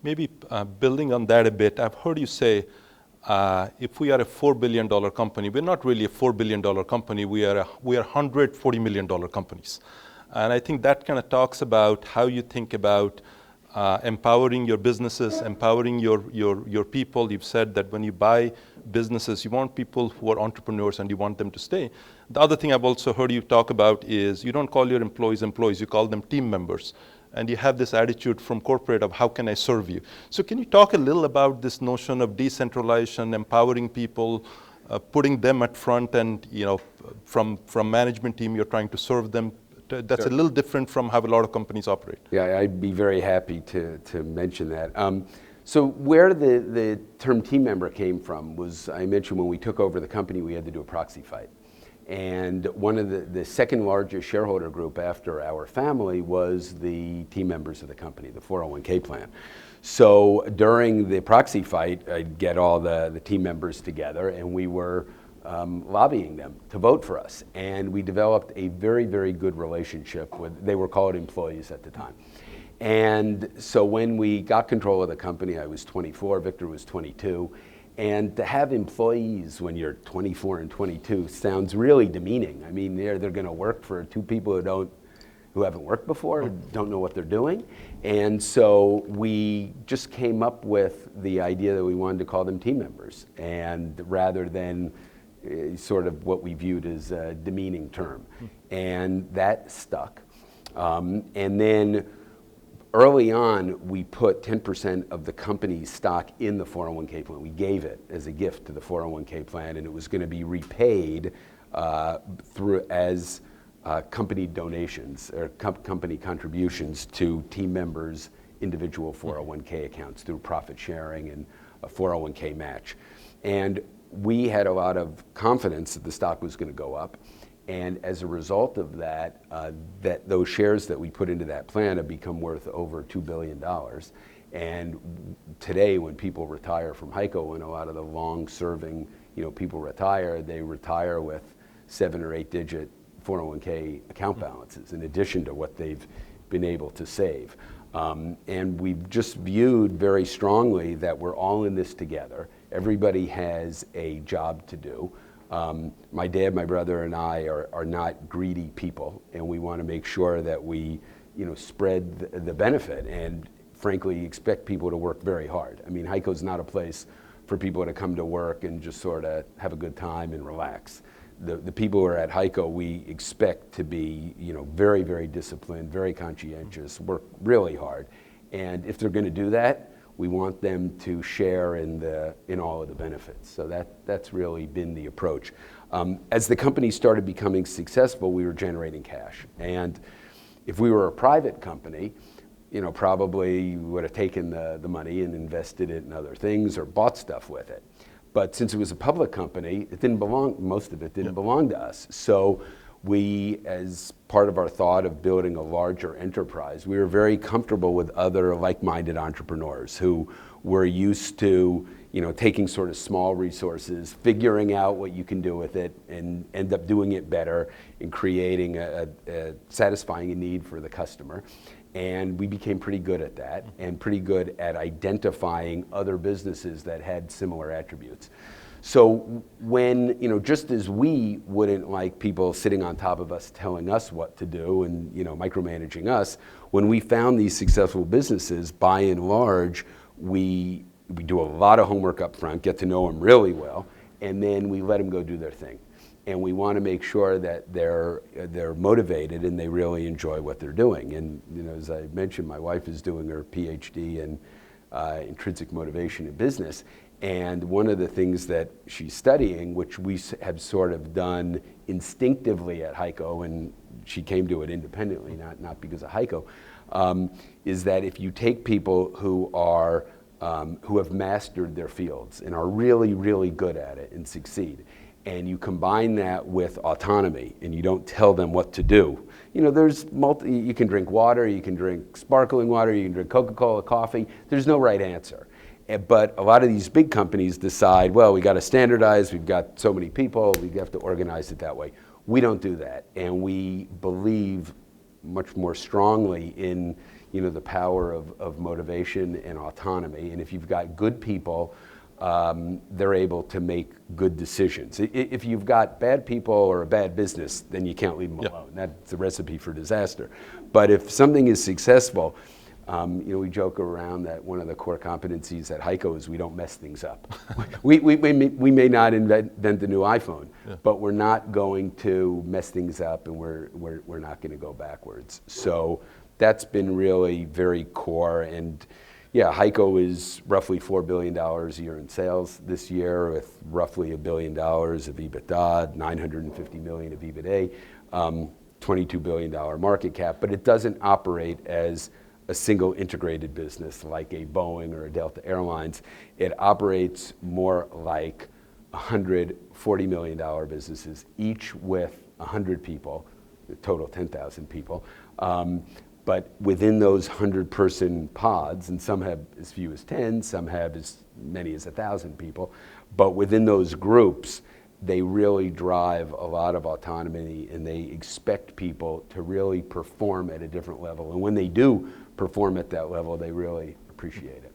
Maybe building on that a bit, I've heard you say if we are a $4 billion company, we're not really a $4 billion company, we are $140 million companies. And I think that kind of talks about how you think about empowering your businesses, empowering your people. You've said that when you buy businesses, you want people who are entrepreneurs and you want them to stay. The other thing I've also heard you talk about is you don't call your employees, you call them team members. And you have this attitude from corporate of how can I serve you? So can you talk a little about this notion of decentralization, empowering people, putting them at front, and from management team, you're trying to serve them. That's Sure. A little different from how a lot of companies operate. Yeah, I'd be very happy to mention that. So where the term team member came from was, I mentioned when we took over the company, we had to do a proxy fight. And one of the second largest shareholder group after our family was the team members of the company, the 401k plan. So during the proxy fight, I'd get all the team members together, and we were lobbying them to vote for us. And we developed a very, very good relationship with, they were called employees at the time. And so when we got control of the company, I was 24, Victor was 22. And to have employees when you're 24 and 22 sounds really demeaning. I mean, they're going to work for two people who haven't worked before, don't know what they're doing. And so we just came up with the idea that we wanted to call them team members, and rather than sort of what we viewed as a demeaning term. And that stuck. And then early on, we put 10% of the company's stock in the 401k plan. We gave it as a gift to the 401k plan, and it was going to be repaid through as company donations or company contributions to team members' individual 401k accounts through profit sharing and a 401k match. And we had a lot of confidence that the stock was going to go up. And as a result of that, those shares that we put into that plan have become worth over $2 billion. And today, when people retire from HEICO, when a lot of the long-serving people retire, they retire with 7 or 8 digit 401k account balances, in addition to what they've been able to save. And we've just viewed very strongly that we're all in this together. Everybody has a job to do. My dad, my brother, and I are not greedy people, and we want to make sure that we, spread the benefit and, frankly, expect people to work very hard. I mean, HEICO's not a place for people to come to work and just sort of have a good time and relax. The people who are at HEICO, we expect to be, very, very disciplined, very conscientious, work really hard, and if they're going to do that, we want them to share in all of the benefits. So that's really been the approach. As the company started becoming successful, we were generating cash. And if we were a private company, probably we would have taken the money and invested it in other things or bought stuff with it. But since it was a public company, most of it didn't belong to us. So we, as part of our thought of building a larger enterprise, we were very comfortable with other like-minded entrepreneurs who were used to, taking sort of small resources, figuring out what you can do with it, and end up doing it better and creating satisfying a need for the customer. And we became pretty good at that, and pretty good at identifying other businesses that had similar attributes. So when, just as we wouldn't like people sitting on top of us telling us what to do and, micromanaging us, when we found these successful businesses, by and large, we do a lot of homework up front, get to know them really well, and then we let them go do their thing. And we want to make sure that they're motivated and they really enjoy what they're doing. And as I mentioned, my wife is doing her PhD in intrinsic motivation in business. And one of the things that she's studying, which we have sort of done instinctively at HEICO, and she came to it independently, not because of HEICO, is that if you take people who have mastered their fields and are really, really good at it and succeed, and you combine that with autonomy, and you don't tell them what to do. You can drink water, you can drink sparkling water, you can drink Coca-Cola, coffee. There's no right answer. But a lot of these big companies decide, well, we got to standardize, we've got so many people, we have to organize it that way. We don't do that, and we believe much more strongly in, the power of motivation and autonomy. And if you've got good people, they're able to make good decisions. If you've got bad people or a bad business, then you can't leave them alone. That's a recipe for disaster. But if something is successful, we joke around that one of the core competencies at HEICO is we don't mess things up. we may not invent the new iPhone, but we're not going to mess things up, and we're not going to go backwards. So that's been really very core. And yeah, HEICO is roughly $4 billion a year in sales this year, with roughly $1 billion of EBITDA, $950 million of EBITDA, $22 billion market cap, but it doesn't operate as a single integrated business like a Boeing or a Delta Airlines. It operates more like $140 million businesses, each with 100 people, a total 10,000 people. But within those 100-person pods, and some have as few as 10, some have as many as 1,000 people, but within those groups, they really drive a lot of autonomy, and they expect people to really perform at a different level. And when they do perform at that level, they really appreciate it.